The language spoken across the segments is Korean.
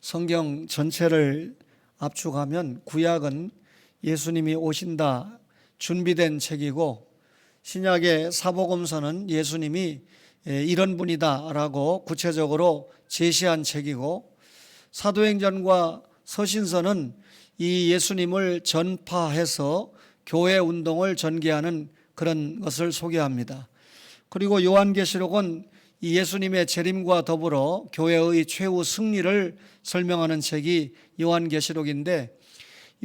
성경 전체를 압축하면 구약은 예수님이 오신다 준비된 책이고, 신약의 사복음서는 예수님이 이런 분이다라고 구체적으로 제시한 책이고, 사도행전과 서신서는 이 예수님을 전파해서 교회 운동을 전개하는 그런 것을 소개합니다. 그리고 요한계시록은 이 예수님의 재림과 더불어 교회의 최후 승리를 설명하는 책이 요한계시록인데,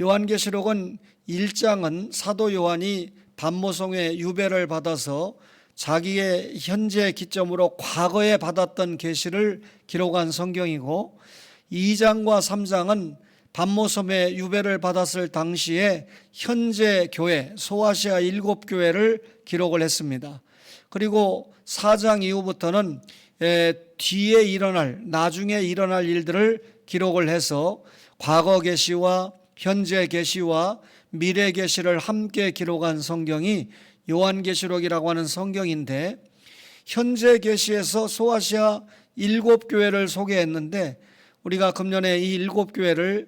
요한계시록은 1장은 사도 요한이 반모성의 유배를 받아서 자기의 현재 기점으로 과거에 받았던 계시를 기록한 성경이고, 2장과 3장은 반모섬의 유배를 받았을 당시에 현재 교회 소아시아 7교회를 기록을 했습니다. 그리고 4장 이후부터는 뒤에 일어날, 나중에 일어날 일들을 기록을 해서 과거 계시와 현재 계시와 미래 계시를 함께 기록한 성경이 요한계시록이라고 하는 성경인데, 현재 계시에서 소아시아 7교회를 소개했는데, 우리가 금년에 이 7교회를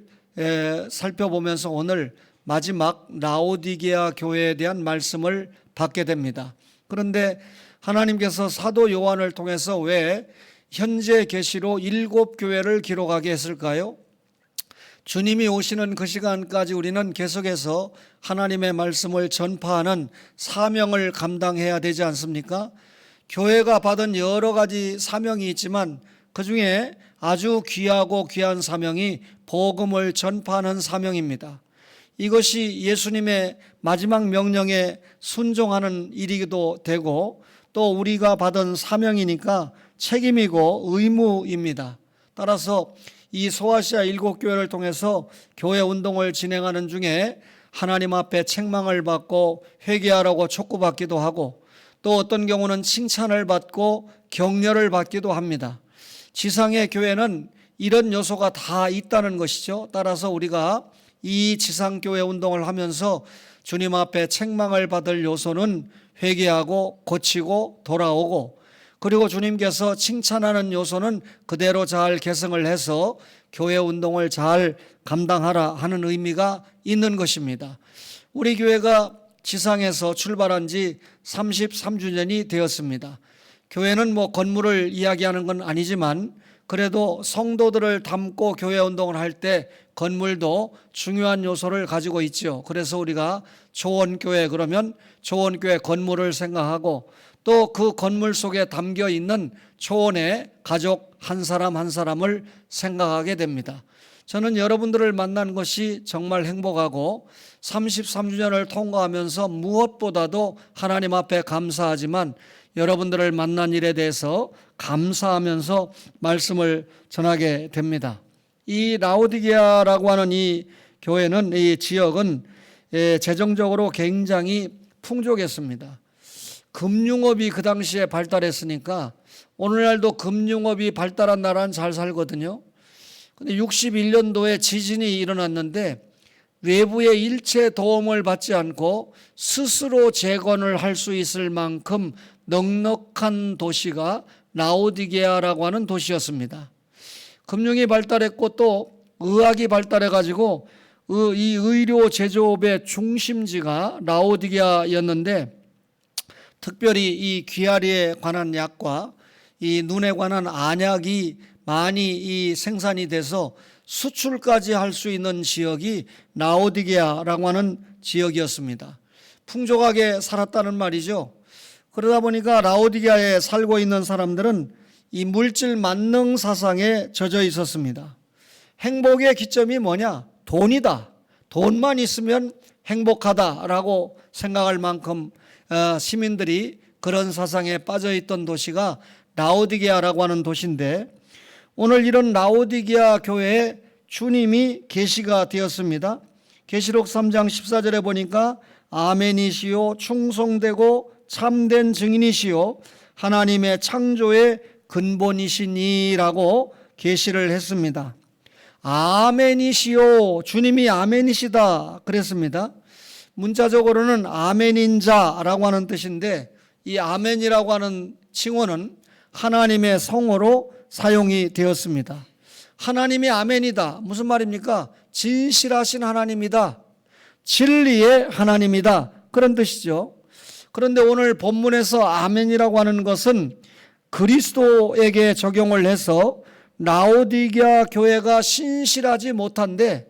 살펴보면서 오늘 마지막 라오디게아 교회에 대한 말씀을 받게 됩니다. 그런데 하나님께서 사도 요한을 통해서 왜 현재 계시로 7교회를 기록하게 했을까요? 주님이 오시는 그 시간까지 우리는 계속해서 하나님의 말씀을 전파하는 사명을 감당해야 되지 않습니까? 교회가 받은 여러 가지 사명이 있지만 그 중에 아주 귀하고 귀한 사명이 복음을 전파하는 사명입니다. 이것이 예수님의 마지막 명령에 순종하는 일이기도 되고, 또 우리가 받은 사명이니까 책임이고 의무입니다. 따라서 이 소아시아 7교회를 통해서 교회 운동을 진행하는 중에 하나님 앞에 책망을 받고 회개하라고 촉구받기도 하고, 또 어떤 경우는 칭찬을 받고 격려를 받기도 합니다. 지상의 교회는 이런 요소가 다 있다는 것이죠. 따라서 우리가 이 지상교회 운동을 하면서 주님 앞에 책망을 받을 요소는 회개하고 고치고 돌아오고, 그리고 주님께서 칭찬하는 요소는 그대로 잘 개성을 해서 교회 운동을 잘 감당하라 하는 의미가 있는 것입니다. 우리 교회가 지상에서 출발한 지 33주년이 되었습니다. 교회는 건물을 이야기하는 건 아니지만 그래도 성도들을 담고 교회 운동을 할 때 건물도 중요한 요소를 가지고 있죠. 그래서 우리가 초원교회 그러면 초원교회 건물을 생각하고, 또 그 건물 속에 담겨 있는 초원의 가족 한 사람 한 사람을 생각하게 됩니다. 저는 여러분들을 만난 것이 정말 행복하고 33주년을 통과하면서 무엇보다도 하나님 앞에 감사하지만, 여러분들을 만난 일에 대해서 감사하면서 말씀을 전하게 됩니다. 이 라오디게아라고 하는 이 교회는, 이 지역은 재정적으로 굉장히 풍족했습니다. 금융업이 그 당시에 발달했으니까 오늘날도 금융업이 발달한 나라는 잘 살거든요. 근데 61년도에 지진이 일어났는데 외부의 일체 도움을 받지 않고 스스로 재건을 할 수 있을 만큼 넉넉한 도시가 라오디게아라고 하는 도시였습니다. 금융이 발달했고 또 의학이 발달해가지고 이 의료 제조업의 중심지가 라오디게아였는데, 특별히 이 귀아리에 관한 약과 이 눈에 관한 안약이 많이 이 생산이 돼서 수출까지 할 수 있는 지역이 라오디게아라고 하는 지역이었습니다. 풍족하게 살았다는 말이죠. 그러다 보니까 라오디게아에 살고 있는 사람들은 이 물질 만능 사상에 젖어 있었습니다. 행복의 기점이 뭐냐? 돈이다. 돈만 있으면 행복하다라고 생각할 만큼 시민들이 그런 사상에 빠져 있던 도시가 라오디게아라고 하는 도시인데, 오늘 이런 라오디게아 교회에 주님이 계시가 되었습니다. 계시록 3장 14절에 보니까 아멘이시요 충성되고 참된 증인이시요 하나님의 창조의 근본이시니라고 계시를 했습니다. 아멘이시요, 주님이 아멘이시다 그랬습니다. 문자적으로는 아멘인 자라고 하는 뜻인데, 이 아멘이라고 하는 칭호는 하나님의 성어로 사용이 되었습니다. 하나님이 아멘이다. 무슨 말입니까? 진실하신 하나님이다. 진리의 하나님이다. 그런 뜻이죠. 그런데 오늘 본문에서 아멘이라고 하는 것은 그리스도에게 적용을 해서 라오디게아 교회가 신실하지 못한데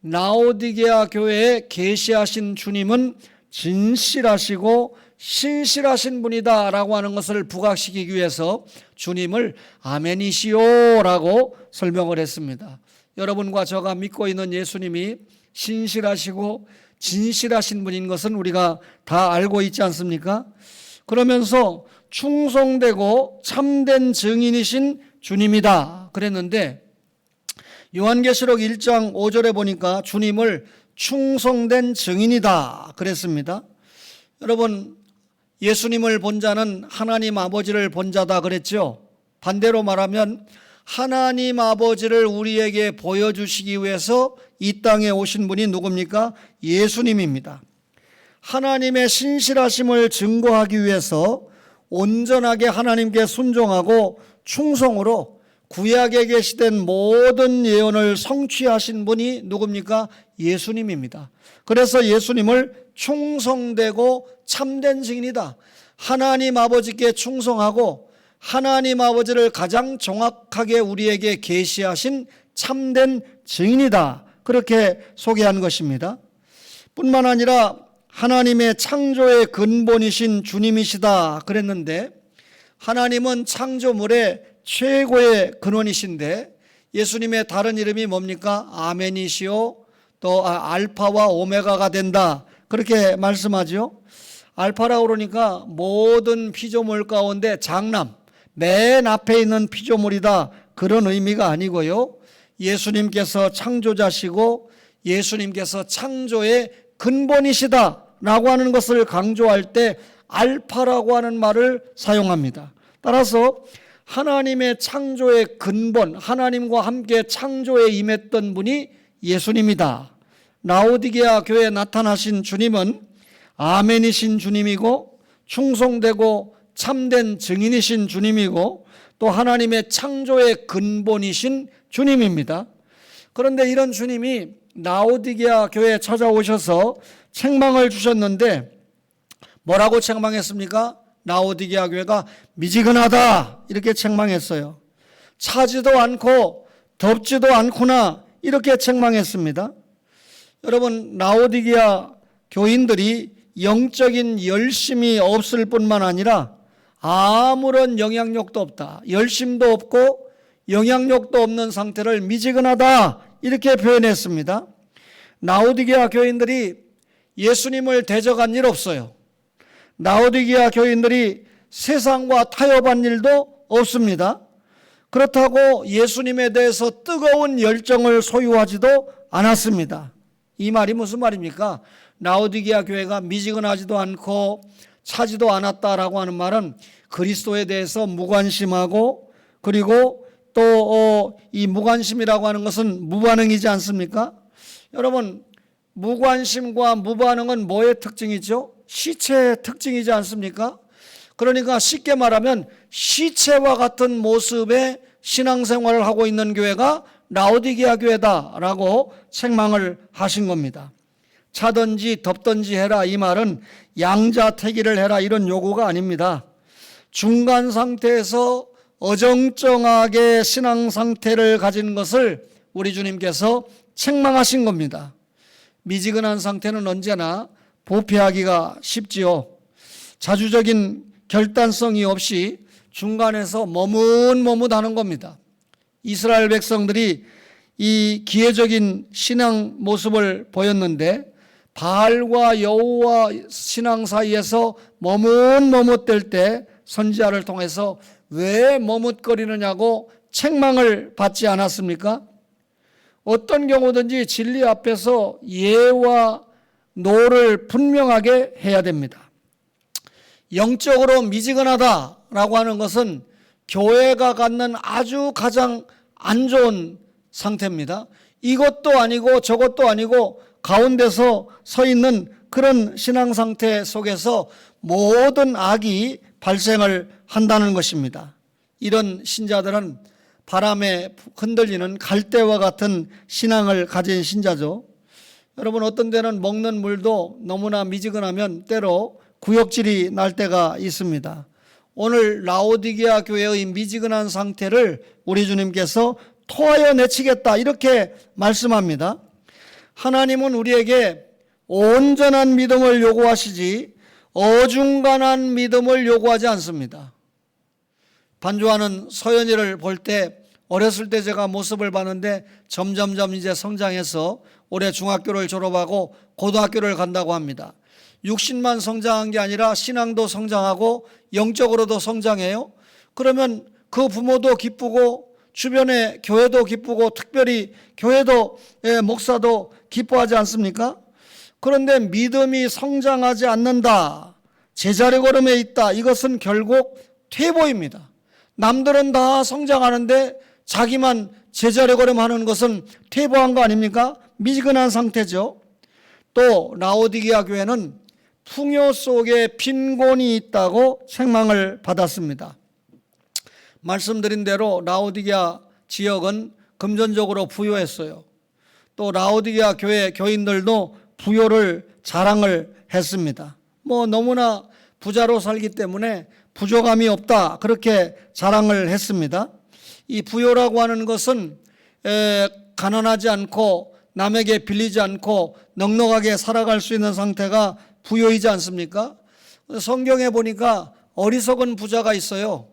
라오디게아 교회에 계시하신 주님은 진실하시고 신실하신 분이다 라고 하는 것을 부각시키기 위해서 주님을 아멘이시오 라고 설명을 했습니다. 여러분과 제가 믿고 있는 예수님이 신실하시고 진실하신 분인 것은 우리가 다 알고 있지 않습니까? 그러면서 충성되고 참된 증인이신 주님이다 그랬는데 요한계시록 1장 5절에 보니까 주님을 충성된 증인이다 그랬습니다. 여러분, 예수님을 본 자는 하나님 아버지를 본 자다 그랬죠. 반대로 말하면 하나님 아버지를 우리에게 보여주시기 위해서 이 땅에 오신 분이 누굽니까? 예수님입니다. 하나님의 신실하심을 증거하기 위해서 온전하게 하나님께 순종하고 충성으로 구약에 계시된 모든 예언을 성취하신 분이 누굽니까? 예수님입니다. 그래서 예수님을 충성되고 참된 증인이다. 하나님 아버지께 충성하고 하나님 아버지를 가장 정확하게 우리에게 계시하신 참된 증인이다. 그렇게 소개한 것입니다. 뿐만 아니라 하나님의 창조의 근본이신 주님이시다 그랬는데 하나님은 창조물의 최고의 근원이신데 예수님의 다른 이름이 뭡니까? 아멘이시오 또 알파와 오메가가 된다 그렇게 말씀하죠. 알파라고 그러니까 모든 피조물 가운데 장남 맨 앞에 있는 피조물이다 그런 의미가 아니고요. 예수님께서 창조자시고 예수님께서 창조의 근본이시다 라고 하는 것을 강조할 때 알파라고 하는 말을 사용합니다. 따라서 하나님의 창조의 근본, 하나님과 함께 창조에 임했던 분이 예수님이다. 라오디게아 교회에 나타나신 주님은 아멘이신 주님이고 충성되고 참된 증인이신 주님이고 또 하나님의 창조의 근본이신 주님입니다. 그런데 이런 주님이 라오디게아 교회에 찾아오셔서 책망을 주셨는데 뭐라고 책망했습니까? 라오디게아 교회가 미지근하다 이렇게 책망했어요. 차지도 않고 덥지도 않구나 이렇게 책망했습니다. 여러분, 라오디게아 교인들이 영적인 열심이 없을 뿐만 아니라 아무런 영향력도 없다. 열심도 없고 영향력도 없는 상태를 미지근하다 이렇게 표현했습니다. 라오디게아 교인들이 예수님을 대적한 일 없어요. 라오디게아 교인들이 세상과 타협한 일도 없습니다. 그렇다고 예수님에 대해서 뜨거운 열정을 소유하지도 않았습니다. 이 말이 무슨 말입니까? 라오디게아 교회가 미지근하지도 않고 차지도 않았다라고 하는 말은 그리스도에 대해서 무관심하고 그리고 또 이 무관심이라고 하는 것은 무반응이지 않습니까? 여러분, 무관심과 무반응은 뭐의 특징이죠? 시체의 특징이지 않습니까? 그러니까 쉽게 말하면 시체와 같은 모습의 신앙생활을 하고 있는 교회가 라오디게아 교회다라고 책망을 하신 겁니다. 차든지 덥든지 해라 이 말은 양자택일을 해라 이런 요구가 아닙니다. 중간 상태에서 어정쩡하게 신앙 상태를 가진 것을 우리 주님께서 책망하신 겁니다. 미지근한 상태는 언제나 부패하기가 쉽지요. 자주적인 결단성이 없이 중간에서 머뭇머뭇하는 겁니다. 이스라엘 백성들이 이 기회적인 신앙 모습을 보였는데 바알과 여호와 신앙 사이에서 머뭇머뭇될 때 선지자를 통해서 왜 머뭇거리느냐고 책망을 받지 않았습니까? 어떤 경우든지 진리 앞에서 예와 노를 분명하게 해야 됩니다. 영적으로 미지근하다라고 하는 것은 교회가 갖는 아주 가장 안 좋은 상태입니다. 이것도 아니고 저것도 아니고 가운데서 서 있는 그런 신앙 상태 속에서 모든 악이 발생을 한다는 것입니다. 이런 신자들은 바람에 흔들리는 갈대와 같은 신앙을 가진 신자죠. 여러분, 어떤 데는 먹는 물도 너무나 미지근하면 때로 구역질이 날 때가 있습니다. 오늘 라오디게아 교회의 미지근한 상태를 우리 주님께서 토하여 내치겠다 이렇게 말씀합니다. 하나님은 우리에게 온전한 믿음을 요구하시지 어중간한 믿음을 요구하지 않습니다. 반주하는 서연이를 볼 때 어렸을 때 제가 모습을 봤는데 점점점 이제 성장해서 올해 중학교를 졸업하고 고등학교를 간다고 합니다. 육신만 성장한 게 아니라 신앙도 성장하고 영적으로도 성장해요. 그러면 그 부모도 기쁘고 주변의 교회도 기쁘고 특별히 교회도 목사도 기뻐하지 않습니까? 그런데 믿음이 성장하지 않는다, 제자리 걸음에 있다, 이것은 결국 퇴보입니다. 남들은 다 성장하는데 자기만 제자리 걸음하는 것은 퇴보한 거 아닙니까? 미지근한 상태죠. 또 라오디게아 교회는 풍요 속에 빈곤이 있다고 책망을 받았습니다. 말씀드린 대로 라오디게아 지역은 금전적으로 부유했어요. 또 라오디게아 교회 교인들도 부요를 자랑을 했습니다. 너무나 부자로 살기 때문에 부족함이 없다 그렇게 자랑을 했습니다. 이 부요라고 하는 것은 가난하지 않고 남에게 빌리지 않고 넉넉하게 살아갈 수 있는 상태가 부요이지 않습니까? 성경에 보니까 어리석은 부자가 있어요.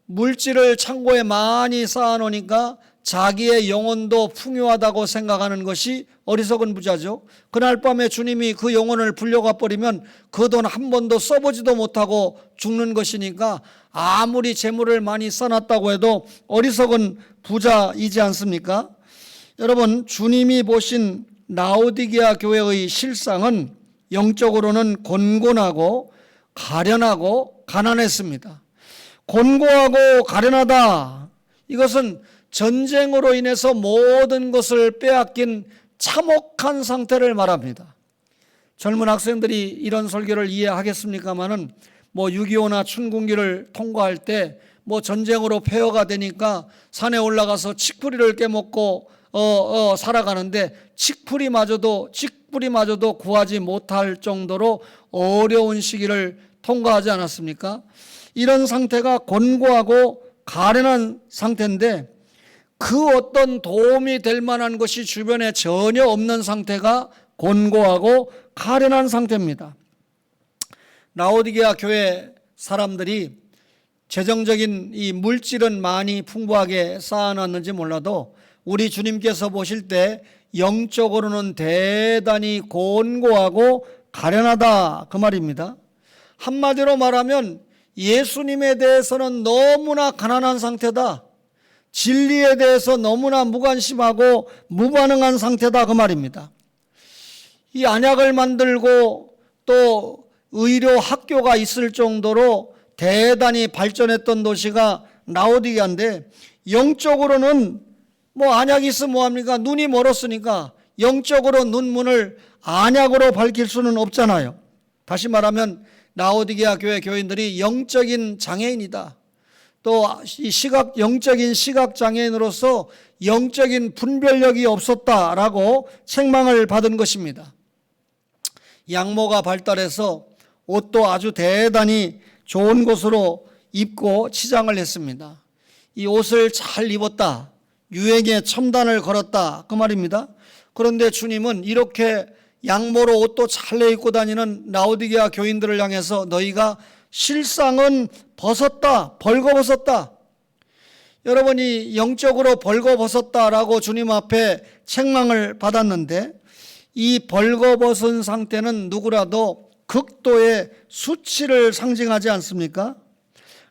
물질을 창고에 많이 쌓아놓으니까 자기의 영혼도 풍요하다고 생각하는 것이 어리석은 부자죠. 그날 밤에 주님이 그 영혼을 불려가 버리면 그 돈 한 번도 써보지도 못하고 죽는 것이니까 아무리 재물을 많이 써놨다고 해도 어리석은 부자이지 않습니까? 여러분, 주님이 보신 라오디게아 교회의 실상은 영적으로는 곤곤하고 가련하고 가난했습니다. 곤고하고 가련하다, 이것은 전쟁으로 인해서 모든 것을 빼앗긴 참혹한 상태를 말합니다. 젊은 학생들이 이런 설교를 이해하겠습니까마는 6.25나 춘궁기를 통과할 때 전쟁으로 폐허가 되니까 산에 올라가서 칡뿌리를 깨먹고 살아가는데 칡뿌리마저도 구하지 못할 정도로 어려운 시기를 통과하지 않았습니까? 이런 상태가 곤고하고 가련한 상태인데 그 어떤 도움이 될 만한 것이 주변에 전혀 없는 상태가 곤고하고 가련한 상태입니다. 라오디게아 교회 사람들이 재정적인 이 물질은 많이 풍부하게 쌓아놨는지 몰라도 우리 주님께서 보실 때 영적으로는 대단히 곤고하고 가련하다 그 말입니다. 한마디로 말하면 예수님에 대해서는 너무나 가난한 상태다, 진리에 대해서 너무나 무관심하고 무반응한 상태다 그 말입니다. 이 안약을 만들고 또 의료 학교가 있을 정도로 대단히 발전했던 도시가 라오디게아인데 영적으로는 안약이 있으면 뭐합니까? 눈이 멀었으니까 영적으로 눈문을 안약으로 밝힐 수는 없잖아요. 다시 말하면 라오디게아 교회 교인들이 영적인 장애인이다. 또 영적인 시각장애인으로서 영적인 분별력이 없었다라고 책망을 받은 것입니다. 양모가 발달해서 옷도 아주 대단히 좋은 것으로 입고 치장을 했습니다. 이 옷을 잘 입었다, 유행에 첨단을 걸었다 그 말입니다. 그런데 주님은 이렇게 양모로 옷도 잘 내입고 다니는 라오디게아 교인들을 향해서 너희가 실상은 벗었다, 벌거벗었다. 여러분이 영적으로 벌거벗었다라고 주님 앞에 책망을 받았는데 이 벌거벗은 상태는 누구라도 극도의 수치를 상징하지 않습니까?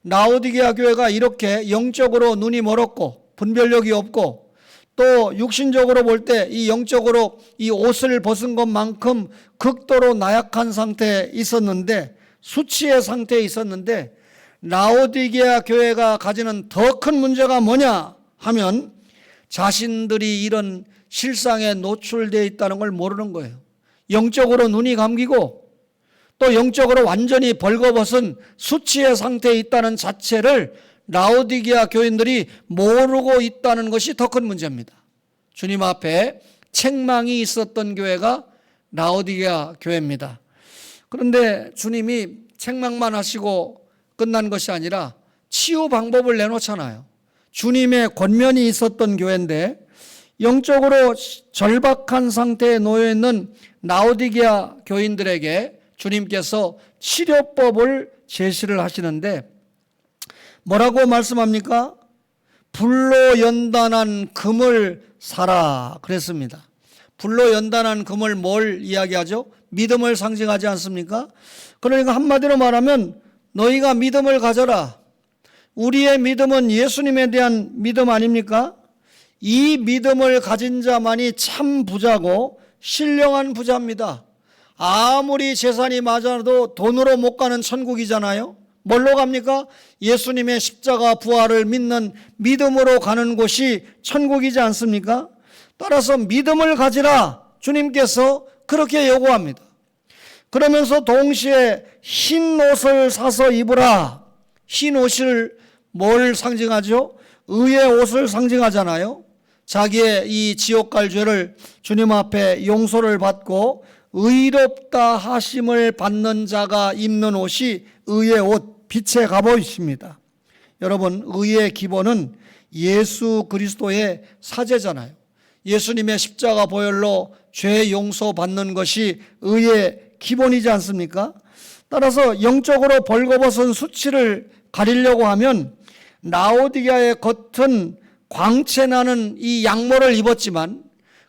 라오디게아 교회가 이렇게 영적으로 눈이 멀었고 분별력이 없고 또 육신적으로 볼 때 이 영적으로 이 옷을 벗은 것만큼 극도로 나약한 상태에 있었는데, 수치의 상태에 있었는데, 라오디게아 교회가 가지는 더 큰 문제가 뭐냐 하면 자신들이 이런 실상에 노출되어 있다는 걸 모르는 거예요. 영적으로 눈이 감기고 또 영적으로 완전히 벌거벗은 수치의 상태에 있다는 자체를 라오디게아 교인들이 모르고 있다는 것이 더 큰 문제입니다. 주님 앞에 책망이 있었던 교회가 라오디게아 교회입니다. 그런데 주님이 책망만 하시고 끝난 것이 아니라 치유 방법을 내놓잖아요. 주님의 권면이 있었던 교회인데 영적으로 절박한 상태에 놓여 있는 라오디게아 교인들에게 주님께서 치료법을 제시를 하시는데 뭐라고 말씀합니까? 불로 연단한 금을 사라 그랬습니다. 불로 연단한 금을 뭘 이야기하죠? 믿음을 상징하지 않습니까? 그러니까 한마디로 말하면 너희가 믿음을 가져라. 우리의 믿음은 예수님에 대한 믿음 아닙니까? 이 믿음을 가진 자만이 참 부자고 신령한 부자입니다. 아무리 재산이 많아도 돈으로 못 가는 천국이잖아요. 뭘로 갑니까? 예수님의 십자가 부활을 믿는 믿음으로 가는 곳이 천국이지 않습니까? 따라서 믿음을 가지라 주님께서 그렇게 요구합니다. 그러면서 동시에 흰 옷을 사서 입으라. 흰 옷을 뭘 상징하죠? 의의 옷을 상징하잖아요. 자기의 이 지옥 갈 죄를 주님 앞에 용서를 받고 의롭다 하심을 받는 자가 입는 옷이 의의 옷, 빛의 갑옷입니다. 여러분, 의의 기본은 예수 그리스도의 사제잖아요. 예수님의 십자가 보혈로 죄 용서 받는 것이 의의 기본이지 않습니까? 따라서 영적으로 벌거벗은 수치를 가리려고 하면 라오디게아의 겉은 광채나는 이 양모를 입었지만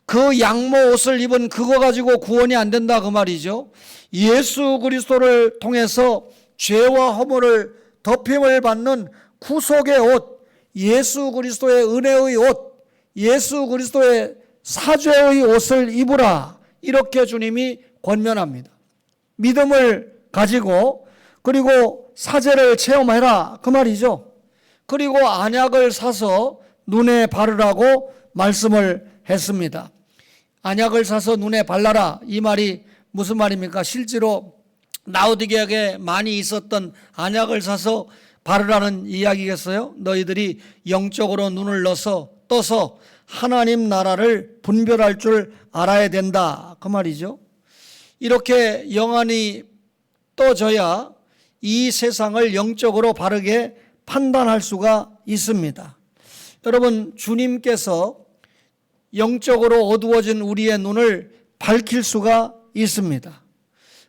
그 양모 옷을 입은 그거 가지고 구원이 안 된다 그 말이죠. 예수 그리스도를 통해서 죄와 허물을 덮임을 받는 구속의 옷, 예수 그리스도의 은혜의 옷, 예수 그리스도의 사죄의 옷을 입으라 이렇게 주님이 권면합니다. 믿음을 가지고 그리고 사죄를 체험해라 그 말이죠. 그리고 안약을 사서 눈에 바르라고 말씀을 했습니다. 안약을 사서 눈에 발라라 이 말이 무슨 말입니까? 실제로 라오디게아에 많이 있었던 안약을 사서 바르라는 이야기겠어요? 너희들이 영적으로 눈을 떠서 하나님 나라를 분별할 줄 알아야 된다 그 말이죠. 이렇게 영안이 떠져야 이 세상을 영적으로 바르게 판단할 수가 있습니다. 여러분, 주님께서 영적으로 어두워진 우리의 눈을 밝힐 수가 있습니다.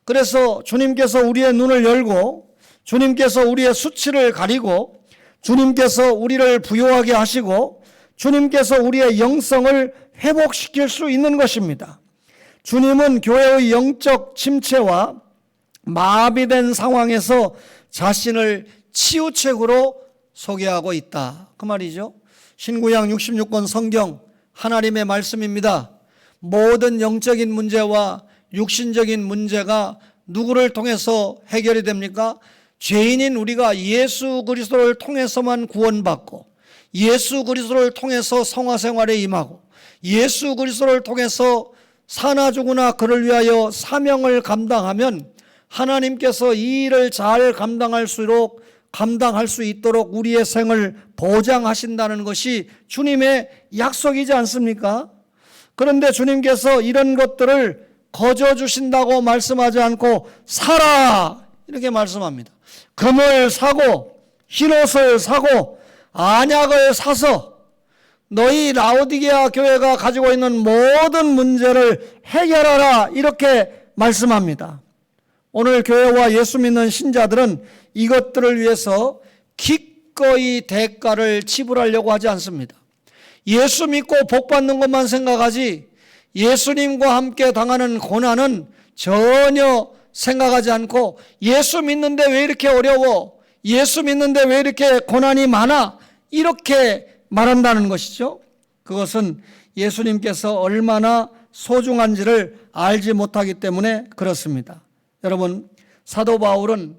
그래서 주님께서 우리의 눈을 열고 주님께서 우리의 수치를 가리고 주님께서 우리를 부요하게 하시고 주님께서 우리의 영성을 회복시킬 수 있는 것입니다. 주님은 교회의 영적 침체와 마비된 상황에서 자신을 치유책으로 소개하고 있다 그 말이죠. 신구약 66권 성경 하나님의 말씀입니다. 모든 영적인 문제와 육신적인 문제가 누구를 통해서 해결이 됩니까? 죄인인 우리가 예수 그리스도를 통해서만 구원받고 예수 그리스도를 통해서 성화생활에 임하고 예수 그리스도를 통해서 사나 죽으나 그를 위하여 사명을 감당하면 하나님께서 이 일을 잘 감당할 수 있도록 우리의 생을 보장하신다는 것이 주님의 약속이지 않습니까? 그런데 주님께서 이런 것들을 거저 주신다고 말씀하지 않고 사라 이렇게 말씀합니다. 금을 사고 흰옷을 사고 안약을 사서 너희 라오디게아 교회가 가지고 있는 모든 문제를 해결하라 이렇게 말씀합니다. 오늘 교회와 예수 믿는 신자들은 이것들을 위해서 기꺼이 대가를 지불하려고 하지 않습니다. 예수 믿고 복 받는 것만 생각하지 예수님과 함께 당하는 고난은 전혀 생각하지 않고 예수 믿는데 왜 이렇게 어려워? 예수 믿는데 왜 이렇게 고난이 많아? 이렇게 말한다는 것이죠. 그것은 예수님께서 얼마나 소중한지를 알지 못하기 때문에 그렇습니다. 여러분, 사도 바울은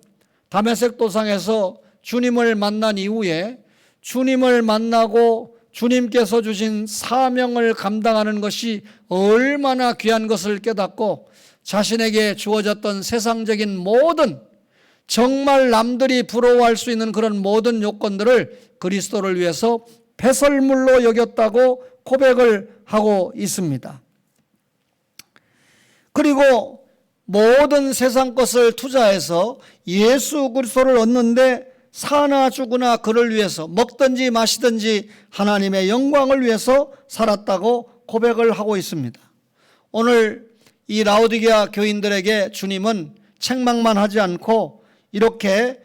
다메섹 도상에서 주님을 만난 이후에 주님을 만나고 주님께서 주신 사명을 감당하는 것이 얼마나 귀한 것을 깨닫고 자신에게 주어졌던 세상적인 모든 정말 남들이 부러워할 수 있는 그런 모든 요건들을 그리스도를 위해서 배설물로 여겼다고 고백을 하고 있습니다. 그리고 모든 세상 것을 투자해서 예수 그리스도를 얻는데 사나 죽으나 그를 위해서 먹든지 마시든지 하나님의 영광을 위해서 살았다고 고백을 하고 있습니다. 오늘 이 라오디게아 교인들에게 주님은 책망만 하지 않고 이렇게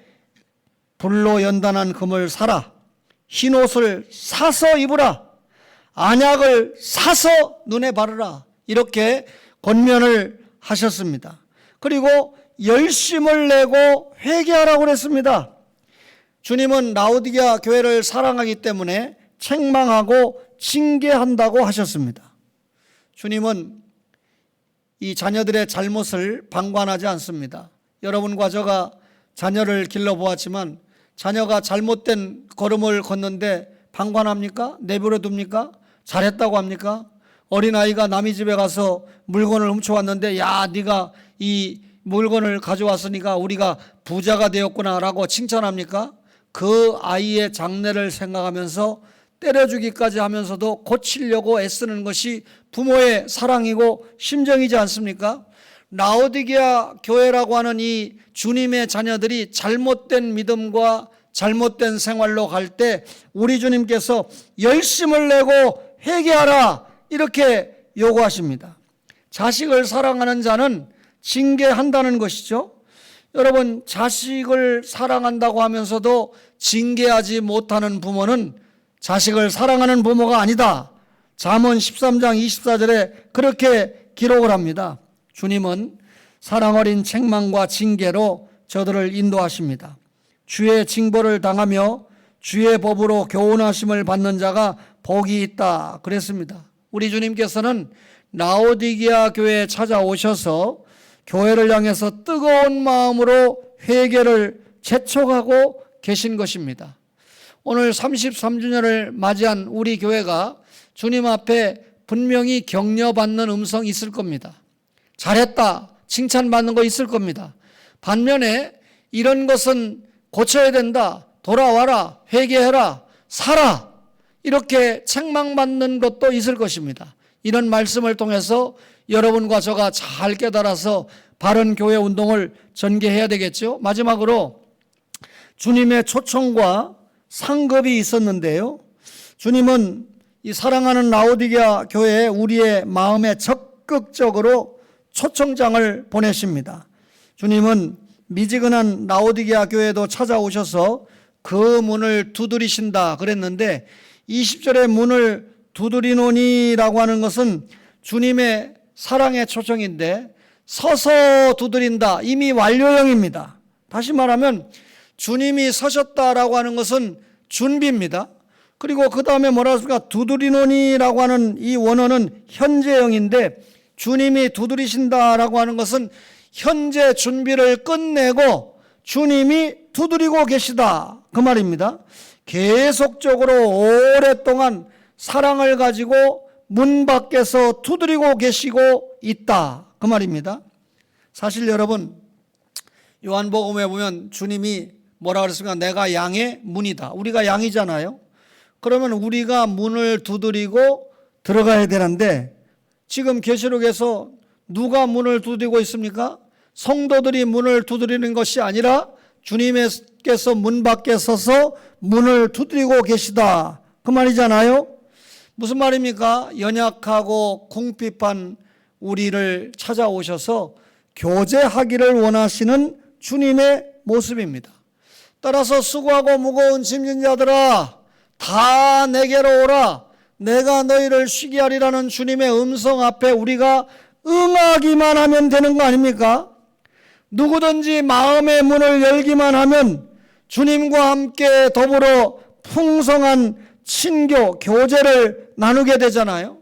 불로 연단한 금을 사라, 흰옷을 사서 입으라, 안약을 사서 눈에 바르라, 이렇게 권면을 하셨습니다. 그리고 열심을 내고 회개하라고 그랬습니다. 주님은 라오디게아 교회를 사랑하기 때문에 책망하고 징계한다고 하셨습니다. 주님은 이 자녀들의 잘못을 방관하지 않습니다. 여러분과 제가 자녀를 길러보았지만 자녀가 잘못된 걸음을 걷는데 방관합니까? 내버려 둡니까? 잘했다고 합니까? 어린아이가 남의 집에 가서 물건을 훔쳐왔는데 야, 네가 이 물건을 가져왔으니까 우리가 부자가 되었구나 라고 칭찬합니까? 그 아이의 장래를 생각하면서 때려주기까지 하면서도 고치려고 애쓰는 것이 부모의 사랑이고 심정이지 않습니까? 라오디게아 교회라고 하는 이 주님의 자녀들이 잘못된 믿음과 잘못된 생활로 갈 때 우리 주님께서 열심을 내고 회개하라, 이렇게 요구하십니다. 자식을 사랑하는 자는 징계한다는 것이죠. 여러분, 자식을 사랑한다고 하면서도 징계하지 못하는 부모는 자식을 사랑하는 부모가 아니다. 잠언 13장 24절에 그렇게 기록을 합니다. 주님은 사랑 어린 책망과 징계로 저들을 인도하십니다. 주의 징벌을 당하며 주의 법으로 교훈하심을 받는 자가 복이 있다 그랬습니다. 우리 주님께서는 라오디게아 교회에 찾아오셔서 교회를 향해서 뜨거운 마음으로 회개를 재촉하고 계신 것입니다. 오늘 33주년을 맞이한 우리 교회가 주님 앞에 분명히 격려받는 음성이 있을 겁니다. 잘했다, 칭찬받는 거 있을 겁니다. 반면에 이런 것은 고쳐야 된다, 돌아와라, 회개해라, 살아, 이렇게 책망받는 것도 있을 것입니다. 이런 말씀을 통해서 여러분과 저가 잘 깨달아서 바른 교회 운동을 전개해야 되겠죠. 마지막으로 주님의 초청과 상급이 있었는데요. 주님은 이 사랑하는 라오디게아 교회에 우리의 마음에 적극적으로 초청장을 보내십니다. 주님은 미지근한 라오디게아 교회에도 찾아오셔서 그 문을 두드리신다 그랬는데 20절에 문을 두드리노니라고 하는 것은 주님의 사랑의 초청인데 서서 두드린다, 이미 완료형입니다. 다시 말하면 주님이 서셨다라고 하는 것은 준비입니다. 그리고 그 다음에 뭐라 했습니까? 두드리노니라고 하는 이 원어는 현재형인데 주님이 두드리신다라고 하는 것은 현재 준비를 끝내고 주님이 두드리고 계시다, 그 말입니다. 계속적으로 오랫동안 사랑을 가지고 문 밖에서 두드리고 계시고 있다, 그 말입니다. 사실 여러분, 요한복음에 보면 주님이 뭐라 그랬습니까? 내가 양의 문이다. 우리가 양이잖아요. 그러면 우리가 문을 두드리고 들어가야 되는데 지금 계시록에서 누가 문을 두드리고 있습니까? 성도들이 문을 두드리는 것이 아니라 주님께서 문 밖에 서서 문을 두드리고 계시다, 그 말이잖아요. 무슨 말입니까? 연약하고 궁핍한 우리를 찾아오셔서 교제하기를 원하시는 주님의 모습입니다. 따라서 수고하고 무거운 짐진 자들아 다 내게로 오라, 내가 너희를 쉬게 하리라는 주님의 음성 앞에 우리가 응하기만 하면 되는 거 아닙니까? 누구든지 마음의 문을 열기만 하면 주님과 함께 더불어 풍성한 친교, 교제를 나누게 되잖아요.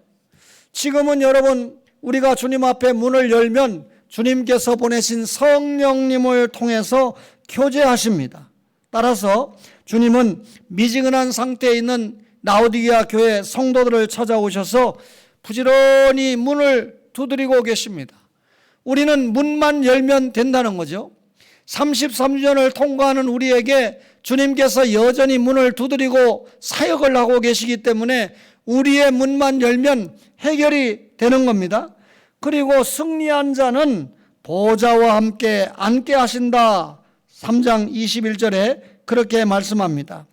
지금은 여러분, 우리가 주님 앞에 문을 열면 주님께서 보내신 성령님을 통해서 교제하십니다. 따라서 주님은 미지근한 상태에 있는 라오디게아 교회 성도들을 찾아오셔서 부지런히 문을 두드리고 계십니다. 우리는 문만 열면 된다는 거죠. 33주년을 통과하는 우리에게 주님께서 여전히 문을 두드리고 사역을 하고 계시기 때문에 우리의 문만 열면 해결이 되는 겁니다. 그리고 승리한 자는 보좌와 함께 앉게 하신다. 3장 21절에 그렇게 말씀합니다.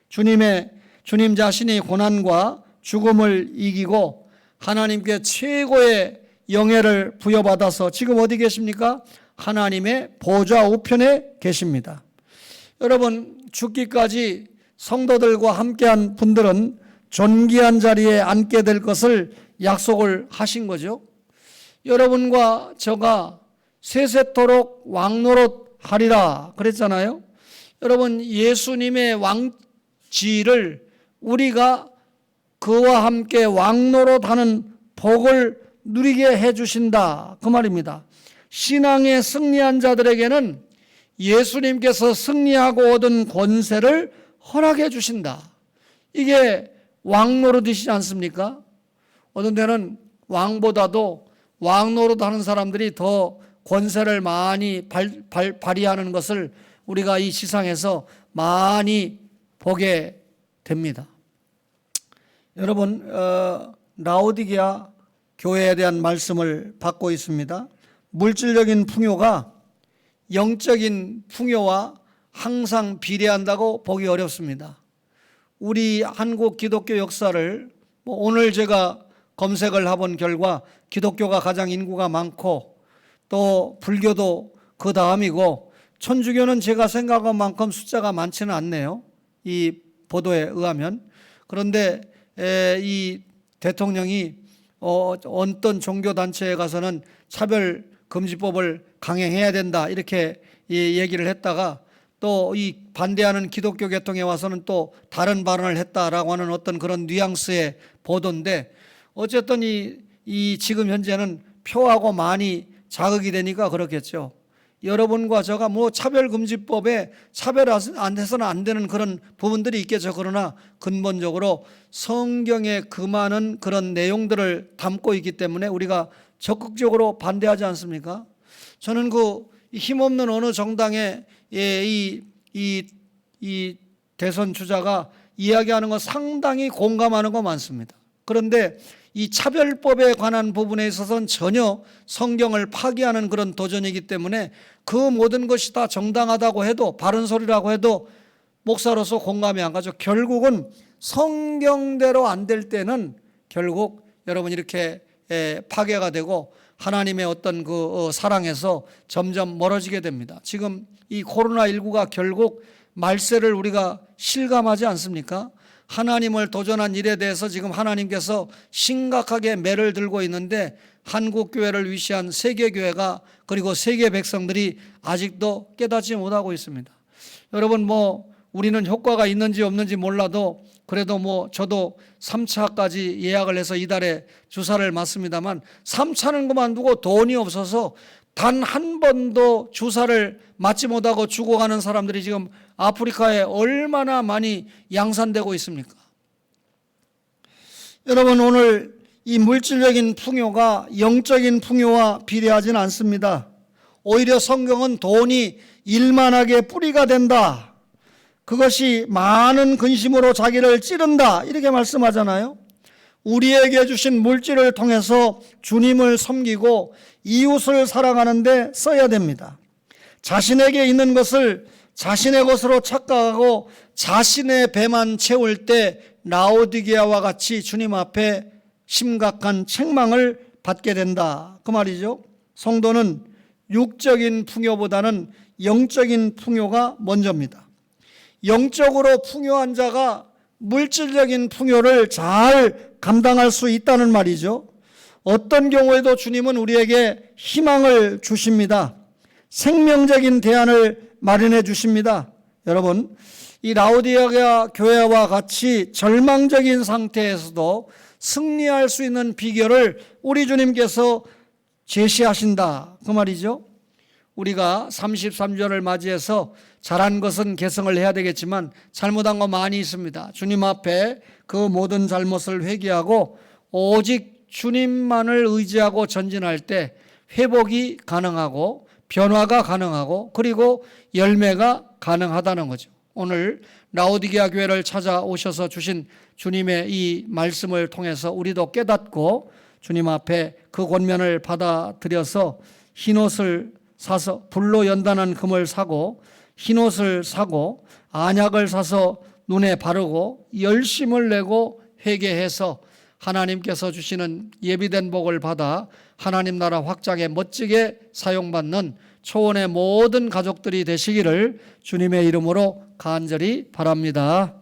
주님 자신이 고난과 죽음을 이기고 하나님께 최고의 영예를 부여받아서 지금 어디 계십니까? 하나님의 보좌 우편에 계십니다. 여러분, 죽기까지 성도들과 함께한 분들은 존귀한 자리에 앉게 될 것을 약속을 하신 거죠. 여러분과 저가 세세토록 왕노릇 하리라 그랬잖아요. 여러분, 예수님의 왕지를 우리가 그와 함께 왕노릇하는 복을 누리게 해주신다 그 말입니다. 신앙의 승리한 자들에게는 예수님께서 승리하고 얻은 권세를 허락해 주신다. 이게 왕노릇이시지 않습니까? 어떤 때는 왕보다도 왕노릇하는 사람들이 더 권세를 많이 발휘하는 것을 우리가 이 시상에서 많이 보게 됩니다. 여러분, 라오디게아 교회에 대한 말씀을 받고 있습니다. 물질적인 풍요가 영적인 풍요와 항상 비례한다고 보기 어렵습니다. 우리 한국 기독교 역사를 오늘 제가 검색을 해본 결과 기독교가 가장 인구가 많고 또 불교도 그 다음이고 천주교는 제가 생각한 만큼 숫자가 많지는 않네요. 이 보도에 의하면. 그런데 이 대통령이 어떤 종교단체에 가서는 차별금지법을 강행해야 된다 이렇게 얘기를 했다가 또 이 반대하는 기독교 계통에 와서는 또 다른 발언을 했다라고 하는 어떤 그런 뉘앙스의 보도인데 어쨌든 이 지금 현재는 표하고 많이 자극이 되니까 그렇겠죠. 여러분과 저가 차별금지법에 차별 안 해서는 안 되는 그런 부분들이 있겠죠. 그러나 근본적으로 성경에 그 많은 그런 내용들을 담고 있기 때문에 우리가 적극적으로 반대하지 않습니까? 저는 그 힘없는 어느 정당의 이 대선 주자가 이야기하는 거 상당히 공감하는 거 많습니다. 그런데 이 차별법에 관한 부분에 있어서는 전혀 성경을 파기하는 그런 도전이기 때문에 그 모든 것이 다 정당하다고 해도 바른 소리라고 해도 목사로서 공감이 안 가죠. 결국은 성경대로 안 될 때는 결국 여러분 이렇게 파괴가 되고 하나님의 어떤 그 사랑에서 점점 멀어지게 됩니다. 지금 이 코로나19가 결국 말세를 우리가 실감하지 않습니까? 하나님을 도전한 일에 대해서 지금 하나님께서 심각하게 매를 들고 있는데 한국교회를 위시한 세계교회가 그리고 세계 백성들이 아직도 깨닫지 못하고 있습니다. 여러분 우리는 효과가 있는지 없는지 몰라도 그래도 저도 3차까지 예약을 해서 이달에 주사를 맞습니다만 3차는 그만두고 돈이 없어서 단 한 번도 주사를 맞지 못하고 죽어가는 사람들이 지금 아프리카에 얼마나 많이 양산되고 있습니까? 여러분, 오늘 이 물질적인 풍요가 영적인 풍요와 비례하지는 않습니다. 오히려 성경은 돈이 일만하게 뿌리가 된다. 그것이 많은 근심으로 자기를 찌른다. 이렇게 말씀하잖아요. 우리에게 주신 물질을 통해서 주님을 섬기고 이웃을 사랑하는 데 써야 됩니다. 자신에게 있는 것을 자신의 것으로 착각하고 자신의 배만 채울 때 라오디게아와 같이 주님 앞에 심각한 책망을 받게 된다. 그 말이죠. 성도는 육적인 풍요보다는 영적인 풍요가 먼저입니다. 영적으로 풍요한 자가 물질적인 풍요를 잘 감당할 수 있다는 말이죠. 어떤 경우에도 주님은 우리에게 희망을 주십니다. 생명적인 대안을 마련해 주십니다. 여러분, 이 라오디게아 교회와 같이 절망적인 상태에서도 승리할 수 있는 비결을 우리 주님께서 제시하신다. 그 말이죠. 우리가 33절을 맞이해서 잘한 것은 개성을 해야 되겠지만 잘못한 거 많이 있습니다. 주님 앞에 그 모든 잘못을 회개하고 오직 주님만을 의지하고 전진할 때 회복이 가능하고 변화가 가능하고 그리고 열매가 가능하다는 거죠. 오늘 라오디게아 교회를 찾아오셔서 주신 주님의 이 말씀을 통해서 우리도 깨닫고 주님 앞에 그 권면을 받아들여서 흰옷을 사서 불로 연단한 금을 사고 흰옷을 사고 안약을 사서 눈에 바르고 열심을 내고 회개해서 하나님께서 주시는 예비된 복을 받아 하나님 나라 확장에 멋지게 사용받는 초원의 모든 가족들이 되시기를 주님의 이름으로 간절히 바랍니다.